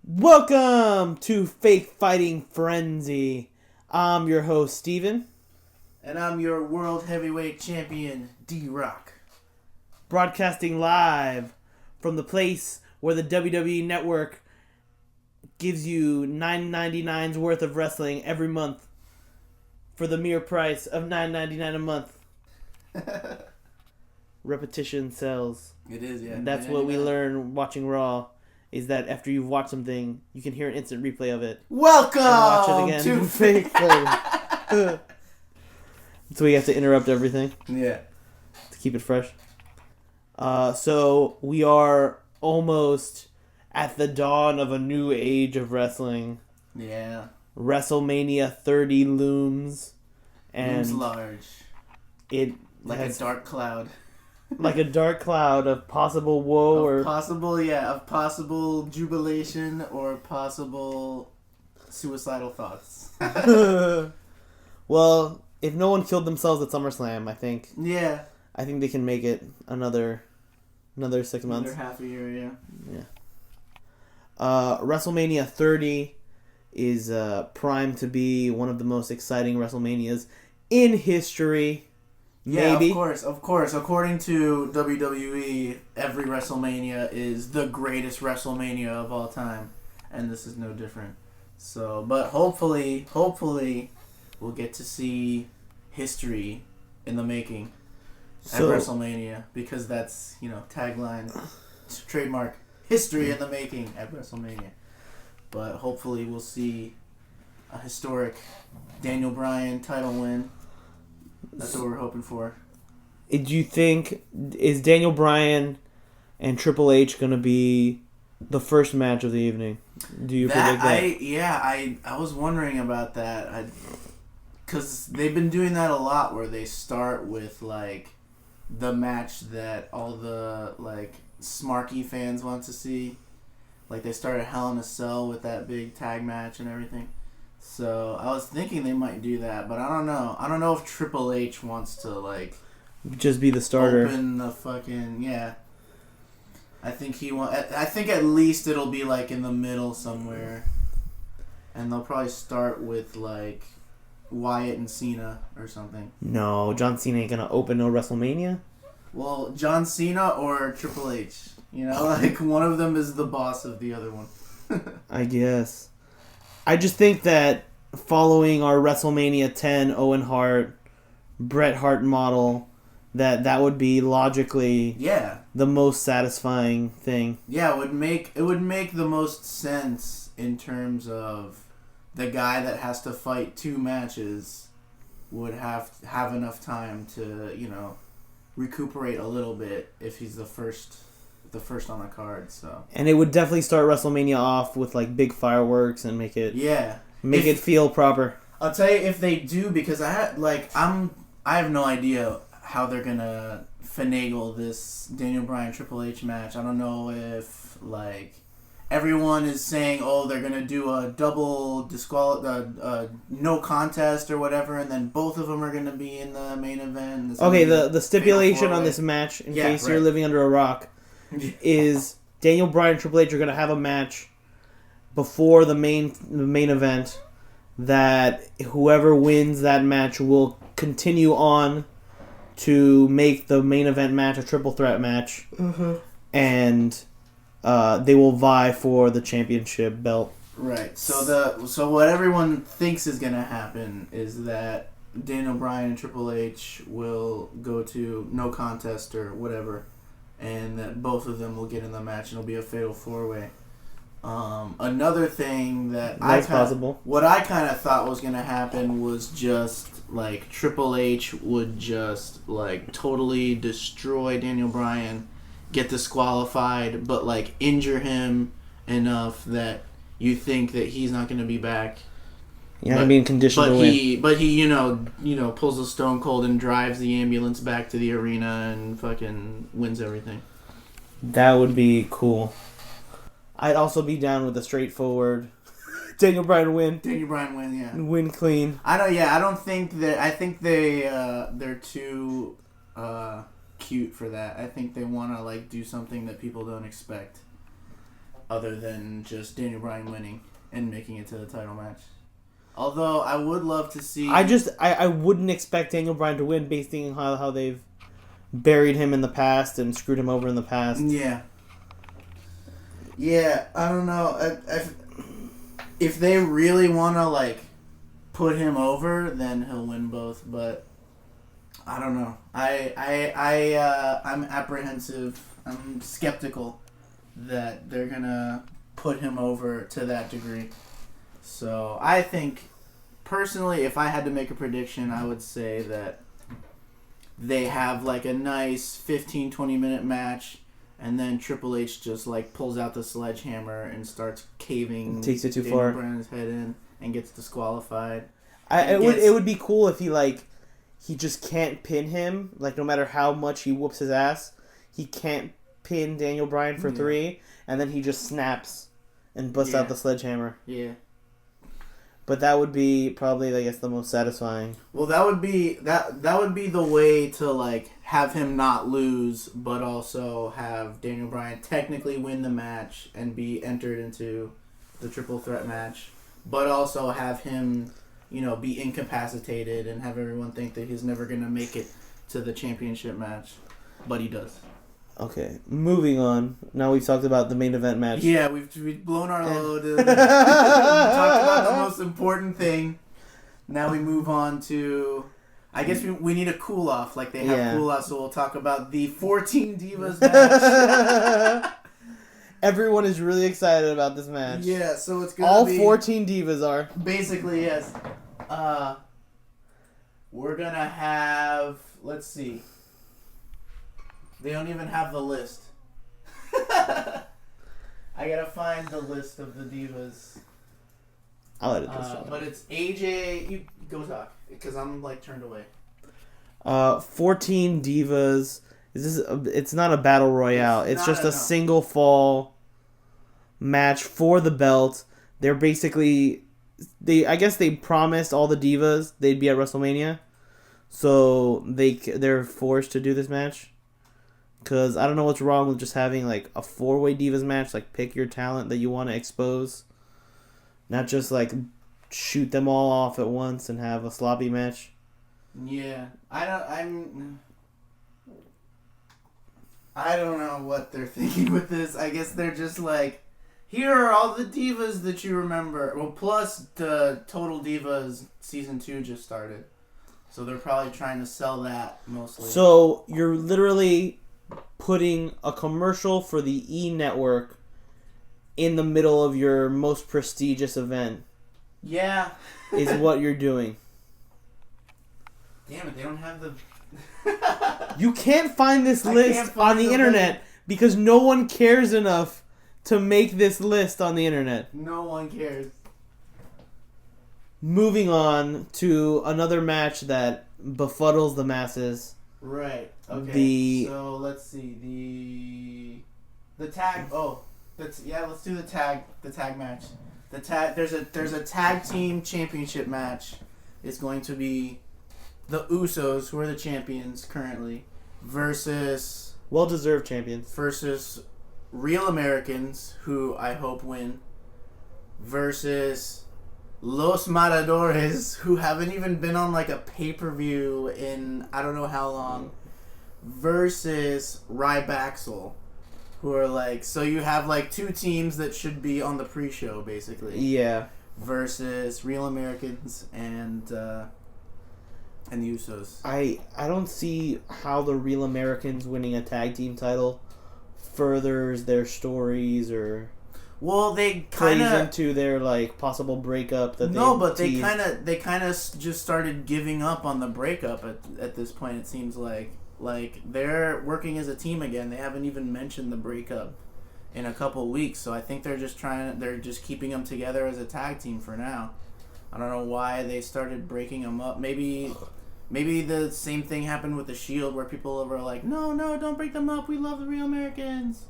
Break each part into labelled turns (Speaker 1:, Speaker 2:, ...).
Speaker 1: Welcome to Fake Fighting Frenzy. I'm your host, Steven.
Speaker 2: And I'm your World Heavyweight Champion, D-Rock.
Speaker 1: Broadcasting live from the place where the WWE Network gives you $9.99's worth of wrestling every month for the mere price of $9.99 a month. Repetition sells.
Speaker 2: It is, yeah.
Speaker 1: That's what we learn watching Raw. Is that after you've watched something, you can hear an instant replay of it.
Speaker 2: Welcome
Speaker 1: and watch it again
Speaker 2: to
Speaker 1: Fake Fighting. So we have to interrupt everything.
Speaker 2: Yeah.
Speaker 1: To keep it fresh. So we are almost at the dawn of a new age of wrestling.
Speaker 2: Yeah.
Speaker 1: WrestleMania 30 looms. And
Speaker 2: looms large.
Speaker 1: It
Speaker 2: like a dark cloud.
Speaker 1: Like a dark cloud of possible woe
Speaker 2: of possible jubilation or possible suicidal thoughts.
Speaker 1: Well, if no one killed themselves at SummerSlam, I think.
Speaker 2: Yeah.
Speaker 1: I think they can make it another 6 months.
Speaker 2: Another half a year, yeah.
Speaker 1: Yeah. WrestleMania 30 is primed to be one of the most exciting WrestleManias in history.
Speaker 2: Yeah,
Speaker 1: Maybe.
Speaker 2: Of course. According to WWE, every WrestleMania is the greatest WrestleMania of all time, and this is no different. So, but hopefully, we'll get to see history in the making at WrestleMania, because that's, tagline, trademark, history in the making at WrestleMania. But hopefully we'll see a historic Daniel Bryan title win. That's what we're hoping for.
Speaker 1: Do you think, is Daniel Bryan and Triple H going to be the first match of the evening? Do you predict that?
Speaker 2: I was wondering about that. Because they've been doing that a lot, where they start with, the match that all the, smarky fans want to see. They started Hell in a Cell with that big tag match and everything. So I was thinking they might do that, but I don't know. I don't know if Triple H wants to
Speaker 1: just be the starter.
Speaker 2: Open the fucking I think I think at least it'll be in the middle somewhere, and they'll probably start with Wyatt and Cena or something.
Speaker 1: No, John Cena ain't gonna open no WrestleMania.
Speaker 2: Well, John Cena or Triple H. One of them is the boss of the other one.
Speaker 1: I guess. I just think that following our WrestleMania 10 Owen Hart, Bret Hart model, that would be logically the most satisfying thing.
Speaker 2: Yeah, it would make the most sense in terms of the guy that has to fight two matches would have enough time to, recuperate a little bit if he's the first on the card. So, and
Speaker 1: it would definitely start WrestleMania off with big fireworks and make it it feel proper.
Speaker 2: I'll tell you if they do, because I have no idea how they're gonna finagle this Daniel Bryan Triple H match. I don't know if everyone is saying, they're gonna do a double no contest or whatever, and then both of them are gonna be in the main event.
Speaker 1: Okay, the stipulation on this match, in case you're living under a rock, is Daniel Bryan and Triple H are going to have a match before the main event, that whoever wins that match will continue on to make the main event match a triple threat match, and they will vie for the championship belt.
Speaker 2: Right. So what everyone thinks is going to happen is that Daniel Bryan and Triple H will go to no contest or whatever, and that both of them will get in the match, and it'll be a fatal four-way. Another thing that what I kind of thought was going to happen was just Triple H would just totally destroy Daniel Bryan, get disqualified, but injure him enough that you think that he's not going to be back.
Speaker 1: Yeah, I mean, conditioned to win.
Speaker 2: But he, pulls a Stone Cold and drives the ambulance back to the arena and fucking wins everything.
Speaker 1: That would be cool. I'd also be down with a straightforward Daniel Bryan win.
Speaker 2: Daniel Bryan win, yeah.
Speaker 1: Win clean.
Speaker 2: I don't think that. I think they're too cute for that. I think they want to do something that people don't expect. other than just Daniel Bryan winning and making it to the title match. Although I would love to see.
Speaker 1: I wouldn't expect Daniel Bryan to win based on how they've buried him in the past and screwed him over in the past.
Speaker 2: Yeah. Yeah, I don't know. If they really want to like put him over, then he'll win both. But I don't know. I'm apprehensive. I'm skeptical that they're gonna put him over to that degree. So I think, personally, if I had to make a prediction, I would say that they have like a nice 15-20 minute match, and then Triple H just like pulls out the sledgehammer and starts caving,
Speaker 1: takes it too
Speaker 2: Daniel
Speaker 1: far,
Speaker 2: Bryan's head in, and gets disqualified.
Speaker 1: It would be cool if he just can't pin him, like no matter how much he whoops his ass, he can't pin Daniel Bryan for 3, and then he just snaps and busts out the sledgehammer.
Speaker 2: Yeah.
Speaker 1: But that would be probably, I guess, the most satisfying.
Speaker 2: Well, that would be the way to like have him not lose, but also have Daniel Bryan technically win the match and be entered into the triple threat match, but also have him, be incapacitated and have everyone think that he's never gonna make it to the championship match, but he does.
Speaker 1: Okay, moving on. Now we've talked about the main event match.
Speaker 2: Yeah, we've blown our load. We talked about the most important thing. Now we move on to... I guess we need a cool-off, like they have cool-off, so we'll talk about the 14 Divas match.
Speaker 1: Everyone is really excited about this match.
Speaker 2: Yeah, so it's going to be...
Speaker 1: All 14 Divas are.
Speaker 2: Basically, yes. We're going to have... Let's see. They don't even have the list. I gotta find the list of the Divas.
Speaker 1: I'll edit this.
Speaker 2: But it's AJ. You go talk, because I'm like turned away.
Speaker 1: 14 Divas. It's not a battle royale. It's just a single fall match for the belt. They're basically... I guess they promised all the Divas they'd be at WrestleMania. So they're forced to do this match. Because I don't know what's wrong with just having like a 4-way Divas match. Like, pick your talent that you want to expose. Not just like shoot them all off at once and have a sloppy match.
Speaker 2: Yeah. I don't know what they're thinking with this. I guess they're just like, here are all the Divas that you remember. Well, plus the Total Divas Season 2 just started. So they're probably trying to sell that mostly.
Speaker 1: So you're literally putting a commercial for the E! Network in the middle of your most prestigious event.
Speaker 2: Yeah.
Speaker 1: Is what you're doing.
Speaker 2: Damn it, they don't have the...
Speaker 1: You can't find this list on the internet because no one cares enough to make this list on the internet.
Speaker 2: No one cares.
Speaker 1: Moving on to another match that befuddles the masses.
Speaker 2: Right. Okay. So let's see the tag. Oh, let's do the tag match. There's a tag team championship match. It's going to be the Usos, who are the champions currently, versus
Speaker 1: well-deserved champions,
Speaker 2: versus Real Americans, who I hope win, versus Los Matadores, who haven't even been on like a pay-per-view in I don't know how long, versus Rybaxel, who are like, so you have like two teams that should be on the pre-show basically.
Speaker 1: Yeah.
Speaker 2: Versus Real Americans and the Usos.
Speaker 1: I don't see how the Real Americans winning a tag team title furthers their stories or...
Speaker 2: Well, they kind of
Speaker 1: into their like possible breakup that
Speaker 2: they kind of just started giving up on the breakup at this point. It seems like they're working as a team again. They haven't even mentioned the breakup in a couple weeks, so I think they're just keeping them together as a tag team for now. I don't know why they started breaking them up. Maybe the same thing happened with the Shield, where people were like, no, don't break them up. We love the Real Americans.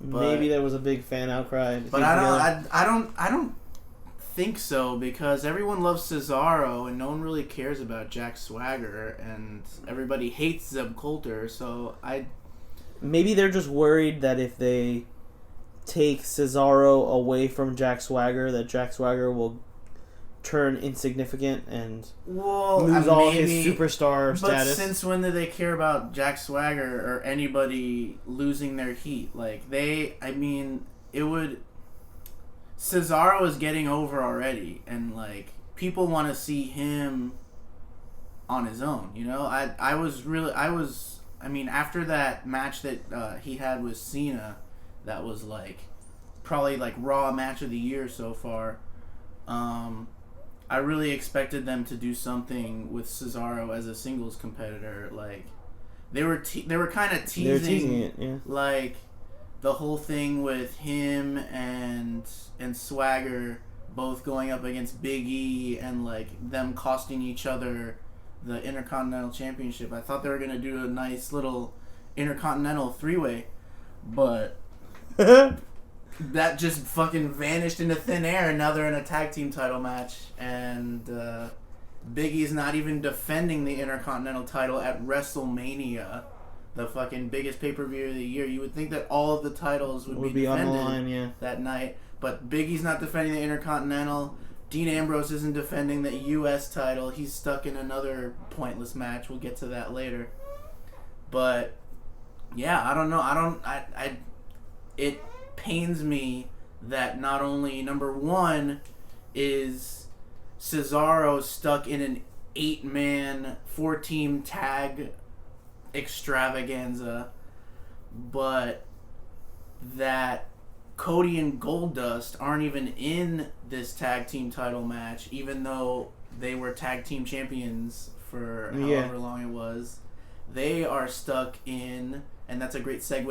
Speaker 1: But maybe there was a big fan outcry.
Speaker 2: But I don't think so, because everyone loves Cesaro and no one really cares about Jack Swagger, and everybody hates Zeb Coulter. So maybe
Speaker 1: they're just worried that if they take Cesaro away from Jack Swagger, that Jack Swagger will turn insignificant and lose all his superstar status.
Speaker 2: But since when did they care about Jack Swagger or anybody losing their heat? Cesaro is getting over already, and people want to see him on his own. After that match that he had with Cena, that was probably Raw match of the year so far. I really expected them to do something with Cesaro as a singles competitor. They were kind of teasing.
Speaker 1: They were teasing it, yeah.
Speaker 2: The whole thing with him and Swagger both going up against Big E and them costing each other the Intercontinental Championship. I thought they were gonna do a nice little Intercontinental 3-way, but that just fucking vanished into thin air, and now they're in a tag team title match, and Big E's not even defending the Intercontinental title at WrestleMania, the fucking biggest pay-per-view of the year. You would think that all of the titles would be defended
Speaker 1: on the line,
Speaker 2: that night, but Big E's not defending the Intercontinental. Dean Ambrose isn't defending the U.S. title. He's stuck in another pointless match. We'll get to that later. But yeah, I don't know. It pains me that not only number one is Cesaro stuck in an 8-man 4-team tag extravaganza, but that Cody and Goldust aren't even in this tag team title match, even though they were tag team champions for however long it was. They are stuck in, and that's a great segue